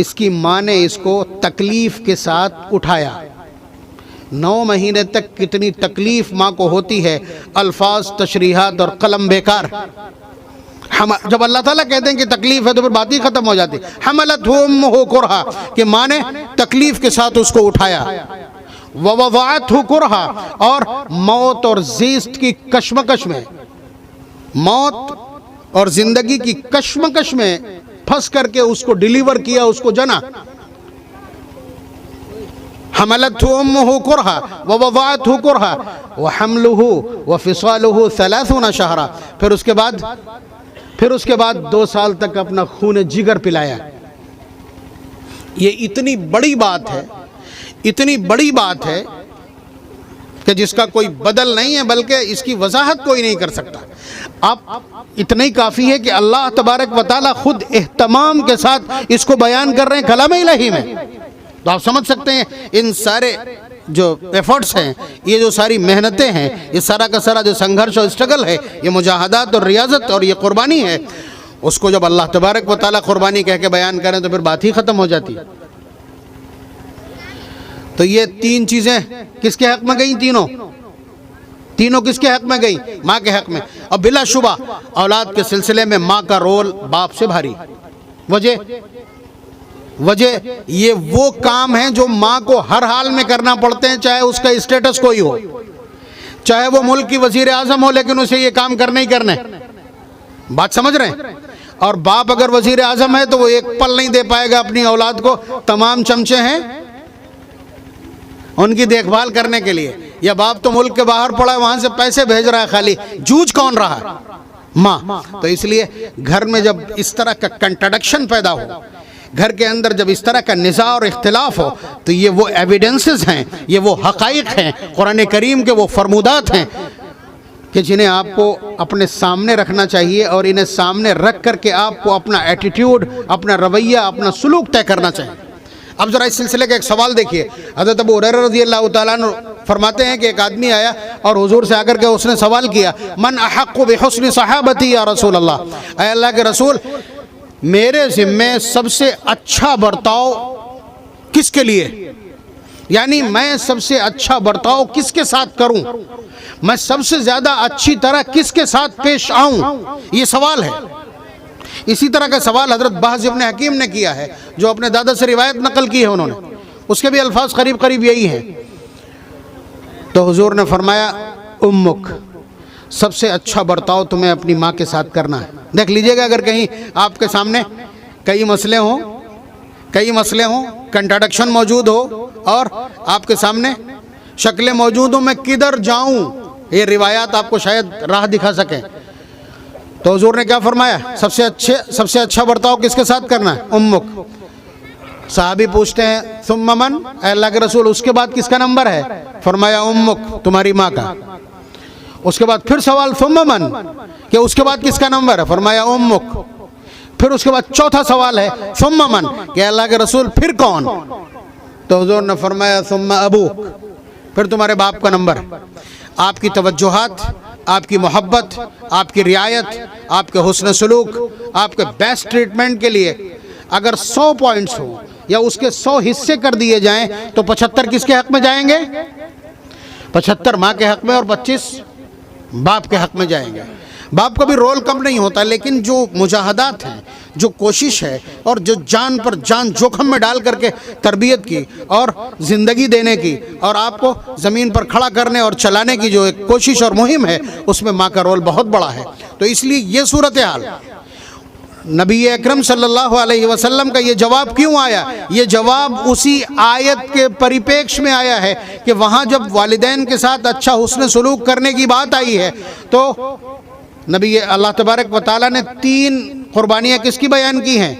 اس کی ماں نے اس کو تکلیف کے ساتھ اٹھایا. 9 مہینے تک کتنی تکلیف ماں کو ہوتی ہے, الفاظ, تشریحات اور قلم بیکار. جب اللہ تعالیٰ کہتے ہیں کہ تکلیف ہے تو پھر بات ہی ختم ہو جاتی. حملتہ امہ کرہا کہ ماں نے تکلیف کے ساتھ اس کو اٹھایا. وَوَضَعَتْهُ كُرْهًا اور موت اور زیست کی کشمکش میں, موت اور زندگی کی کشمکش میں پھنس کر کے اس کو ڈیلیور کیا, اس کو جنا. حملتہ امہ کرہا ووضعتہ کرہا وحملہ وفصالہ 30 شہرا پھر اس کے بعد 2 سال تک اپنا خون جگر پلایا. یہ اتنی بڑی بات ہے کہ جس کا کوئی بدل نہیں ہے, بلکہ اس کی وضاحت کوئی نہیں کر سکتا. اب اتنا ہی کافی ہے کہ اللہ تبارک و تعالیٰ خود اہتمام کے ساتھ اس کو بیان کر رہے ہیں کلام الہی میں. تو آپ سمجھ سکتے ہیں ان سارے جو ایفرٹس ہیں, یہ جو ساری محنتیں ہیں, یہ سارا کا سارا جو سنگھرش اور اسٹرگل ہے, یہ مجاہدات اور ریاضت اور یہ قربانی ہے, اس کو جب اللہ تبارک و تعالیٰ قربانی کہہ کے بیان کریں تو پھر بات ہی ختم ہو جاتی. تو یہ 3 چیزیں کس کے حق میں گئیں؟ تینوں کس کے حق میں گئیں؟ ماں کے حق میں. اور بلا شبہ اولاد کے سلسلے میں ماں کا رول باپ سے بھاری. وجہ یہ وہ کام ہیں جو ماں کو ہر حال میں کرنا پڑتے ہیں, چاہے اس کا اسٹیٹس کوئی ہو, چاہے وہ ملک کی وزیر اعظم ہو, لیکن اسے یہ کام کرنے ہی کرنے. بات سمجھ رہے ہیں؟ اور باپ اگر وزیر اعظم ہے تو وہ ایک پل نہیں دے پائے گا اپنی اولاد کو. تمام چمچے ہیں ان کی دیکھ بھال کرنے کے لیے. یا باپ تو ملک کے باہر پڑا ہے, وہاں سے پیسے بھیج رہا ہے, خالی جوجھ کون رہا ہے؟ ماں. تو اس لیے گھر میں جب اس طرح کا کنٹرڈکشن پیدا ہو, گھر کے اندر جب اس طرح کا نزاع اور اختلاف ہو, تو یہ وہ ایویڈنسز ہیں, یہ وہ حقائق ہیں, قرآن کریم کے وہ فرمودات ہیں کہ جنہیں آپ کو اپنے سامنے رکھنا چاہیے, اور انہیں سامنے رکھ کر کے آپ کو اپنا ایٹیٹیوڈ, اپنا رویہ, اپنا سلوک طے کرنا چاہیے. اب ذرا اس سلسلے کا ایک سوال دیکھیے. حضرت ابو ہریرہ رضی اللہ تعالیٰ عنہ فرماتے ہیں کہ ایک آدمی آیا اور حضور سے آ کر کے اس نے سوال کیا, من احق بحسن صحابتی یا رسول اللہ, اے اللہ کے رسول میرے ذمے سب سے اچھا برتاؤ کس کے لیے, یعنی میں سب سے اچھا برتاؤ کس کے ساتھ کروں, میں سب سے زیادہ اچھی طرح کس کے ساتھ پیش آؤں, یہ سوال ہے. اسی طرح کا سوال حضرت بہز ابن حکیم نے کیا ہے, جو اپنے دادا سے روایت نقل کی ہے انہوں نے, اس کے بھی الفاظ قریب یہی ہیں. تو حضور نے فرمایا امک, سب سے اچھا برتاؤ تمہیں اپنی ماں کے ساتھ کرنا ہے. دیکھ لیجئے گا اگر کہیں آپ کے سامنے کئی مسئلے ہوں, کنٹرڈکشن موجود ہو اور آپ کے سامنے شکلیں موجود ہوں, میں کدھر جاؤں, یہ روایات آپ کو شاید راہ دکھا سکیں. تو حضور نے کیا فرمایا, سب سے اچھا برتاؤ کس کے ساتھ کرنا ہے؟ امک. صحابی پوچھتے ہیں ثم من, اے اللہ کے رسول اس کے بعد کس کا نمبر ہے؟ فرمایا امک, تمہاری ماں کا. اس کے بعد پھر سوال ثم من، کہ اس کے بعد کس کا نمبر ہے؟ فرمایا امک۔ پھر اس کے بعد چوتھا سوال ہے ثم من، کہ اللہ کے رسول پھر کون؟ تو حضور نے فرمایا ثم ابوک، پھر تمہارے باپ کا نمبر۔ آپ کی توجہات، آپ کی محبت، آپ کی رعایت، آپ کے حسن سلوک، آپ کے بیسٹ ٹریٹمنٹ کے لیے اگر 100 پوائنٹس ہوں یا اس کے 100 حصے کر دیے جائیں تو 75 کس کے حق میں جائیں گے؟ 75 ماں کے حق میں اور 25 باپ کے حق میں جائیں گے۔ باپ کا بھی رول کم نہیں ہوتا، لیکن جو مجاہدات ہیں، جو کوشش ہے اور جو جان پر جان جوخم میں ڈال کر کے تربیت کی اور زندگی دینے کی اور آپ کو زمین پر کھڑا کرنے اور چلانے کی جو ایک کوشش اور مہم ہے، اس میں ماں کا رول بہت بڑا ہے۔ تو اس لیے یہ صورتحال نبی اکرم صلی اللہ علیہ وسلم کا یہ جواب کیوں آیا؟ یہ جواب اسی آیت کے پریپیکش میں آیا ہے کہ وہاں جب والدین کے ساتھ اچھا حسن سلوک کرنے کی بات آئی ہے تو نبی اللہ تبارک و تعالیٰ نے 3 قربانیاں کس کی بیان کی ہیں؟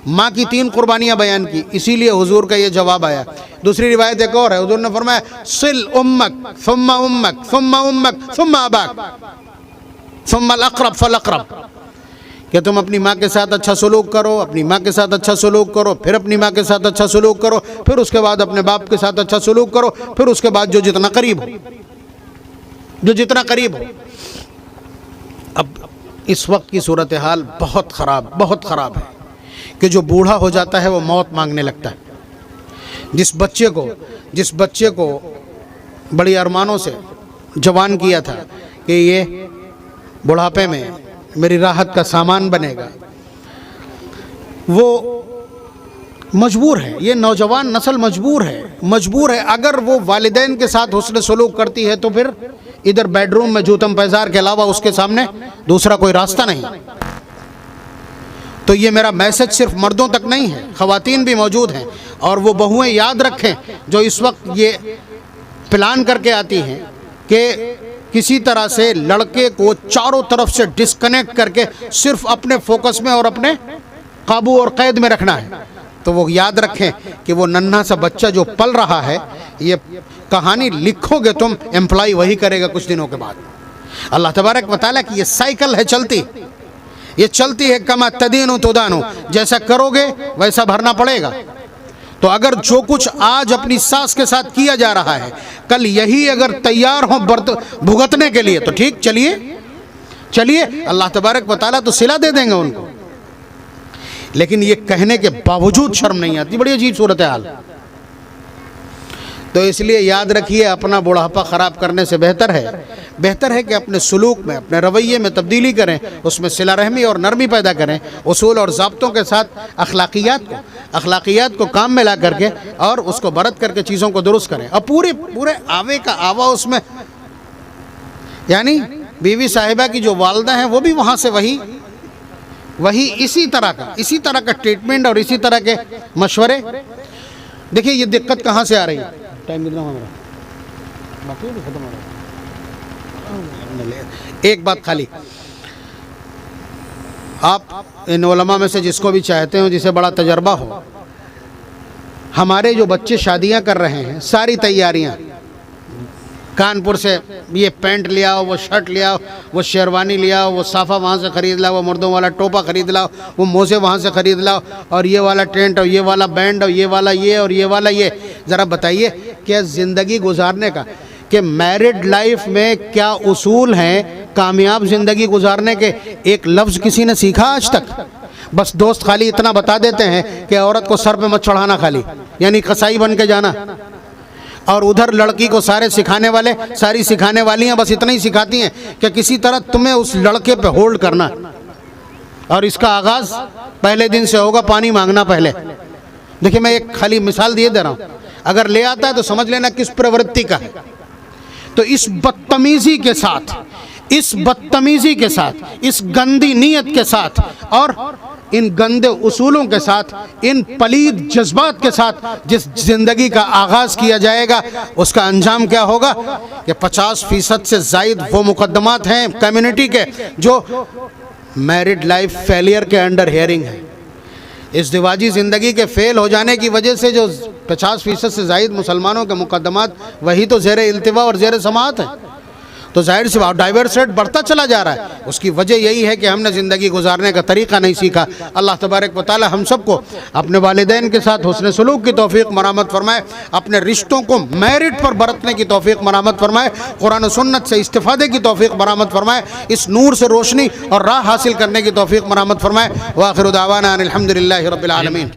ماں کی 3 قربانیاں بیان کی، اسی لیے حضور کا یہ جواب آیا۔ دوسری روایت ایک اور ہے، حضور نے فرمایا صل امک ثم امک ثم امک ثم اباک ثم الاقرب فالاقرب، کہ تم اپنی ماں کے ساتھ اچھا سلوک کرو، اپنی ماں کے ساتھ اچھا سلوک کرو، پھر اپنی ماں کے ساتھ اچھا سلوک کرو، پھر اس کے بعد اپنے باپ کے ساتھ اچھا سلوک کرو، پھر اس کے بعد جو جتنا قریب ہو۔ اب اس وقت کی صورتحال بہت خراب ہے کہ جو بوڑھا ہو جاتا ہے وہ موت مانگنے لگتا ہے۔ جس بچے کو بڑی ارمانوں سے جوان کیا تھا کہ یہ بڑھاپے میں میری راحت کا سامان بنے گا، وہ مجبور ہے، یہ نوجوان نسل مجبور ہے اگر وہ والدین کے ساتھ حسن سلوک کرتی ہے تو پھر ادھر بیڈ روم میں جوتم پیزار کے علاوہ اس کے سامنے دوسرا کوئی راستہ نہیں۔ تو یہ میرا میسج صرف مردوں تک نہیں ہے، خواتین بھی موجود ہیں، اور وہ بہویں یاد رکھیں جو اس وقت یہ پلان کر کے آتی ہیں کہ کسی طرح سے لڑکے کو چاروں طرف سے ڈسکنیکٹ کر کے صرف اپنے فوکس میں اور اپنے قابو اور قید میں رکھنا ہے، تو وہ یاد رکھیں کہ وہ ننھا سا بچہ جو پل رہا ہے، یہ کہانی لکھو گے تم، امپلائی وہی کرے گا کچھ دنوں کے بعد۔ اللہ تبارک و تعالیٰ کی یہ سائیکل ہے، چلتی ہے کما تدین تدان، جیسا کرو گے ویسا بھرنا پڑے گا۔ تو اگر جو کچھ آج اپنی ساس کے ساتھ کیا جا رہا ہے، کل یہی اگر تیار ہو بھگتنے کے لیے تو ٹھیک، چلیے اللہ تبارک و تعالیٰ تو صلہ دے دیں گے ان کو، لیکن یہ کہنے کے باوجود شرم نہیں آتی۔ بڑی عجیب صورتحال۔ تو اس لیے یاد رکھیے، اپنا بڑھاپا خراب کرنے سے بہتر ہے کہ اپنے سلوک میں، اپنے رویے میں تبدیلی کریں، اس میں صلہ رحمی اور نرمی پیدا کریں، اصول اور ضابطوں کے ساتھ اخلاقیات کو کام میں لا کر کے اور اس کو برت کر کے چیزوں کو درست کریں، اور پورے آوے کا آوا اس میں، یعنی بیوی صاحبہ کی جو والدہ ہیں وہ بھی وہاں سے وہی اسی طرح کا ٹریٹمنٹ اور اسی طرح کے مشورے۔ دیکھیں یہ دقت کہاں سے آ رہی ہے؟ ٹائم کتنا ہمارا باقی ہے، ختم ہو رہا ہے۔ ایک بات خالی، آپ ان علماء میں سے جس کو بھی چاہتے ہو، جسے بڑا تجربہ ہو، ہمارے جو بچے شادیاں کر رہے ہیں، ساری تیاریاں کانپور سے یہ پینٹ لیا ہو، وہ شرٹ لیا ہو، وہ شیروانی لیا ہو، وہ صافہ وہاں سے خرید لاؤ، وہ مردوں والا ٹوپا خرید لاؤ، وہ موزے وہاں سے خرید لاؤ، اور یہ والا ٹینٹ اور یہ والا بینڈ اور یہ والا یہ اور یہ والا یہ۔ ذرا بتائیے کہ زندگی گزارنے کا، کہ میرڈ لائف میں کیا اصول ہیں کامیاب زندگی گزارنے کے؟ ایک لفظ کسی نے سیکھا آج تک؟ بس دوست خالی اتنا بتا دیتے ہیں کہ عورت کو سر پہ مت چڑھانا، خالی یعنی قصائی بن کے جانا، اور ادھر لڑکی کو ساری سکھانے والیاں بس اتنا ہی سکھاتی ہیں کہ کسی طرح تمہیں اس لڑکے پہ ہولڈ کرنا، اور اس کا آغاز پہلے دن سے ہوگا پانی مانگنا پہلے۔ دیکھیں میں ایک خالی مثال دے رہا ہوں، اگر لے آتا ہے تو سمجھ لینا کس پرورتی کا ہے۔ تو اس بدتمیزی کے ساتھ، اس گندی نیت کے ساتھ اور ان گندے اصولوں کے ساتھ، ان پلید جذبات کے ساتھ جس زندگی کا آغاز کیا جائے گا، اس کا انجام کیا ہوگا کہ 50% سے زائد وہ مقدمات ہیں کمیونٹی کے جو میرڈ لائف فیلئر کے انڈر ہیئرنگ ہے۔ ازدواجی زندگی کے فیل ہو جانے کی وجہ سے جو 50% سے زائد مسلمانوں کے مقدمات، وہی تو زیر التوا اور زیر سماعت ہیں۔ تو ظاہر سی بات ڈائیورس ریٹ بڑھتا چلا جا رہا ہے. اس کی وجہ یہی ہے کہ ہم نے زندگی گزارنے کا طریقہ نہیں سیکھا. اللہ تبارک و تعالی ہم سب کو اپنے والدین کے ساتھ حسن سلوک کی توفیق مرحمت فرمائے, اپنے رشتوں کو میرٹ پر برتنے کی توفیق مرحمت فرمائے, قرآن و سنت سے استفادے کی توفیق مرحمت فرمائے, اس نور سے روشنی اور راہ حاصل کرنے کی توفیق مرحمت فرمائے. وآخر دعوانا ان الحمد للہ رب العالمین.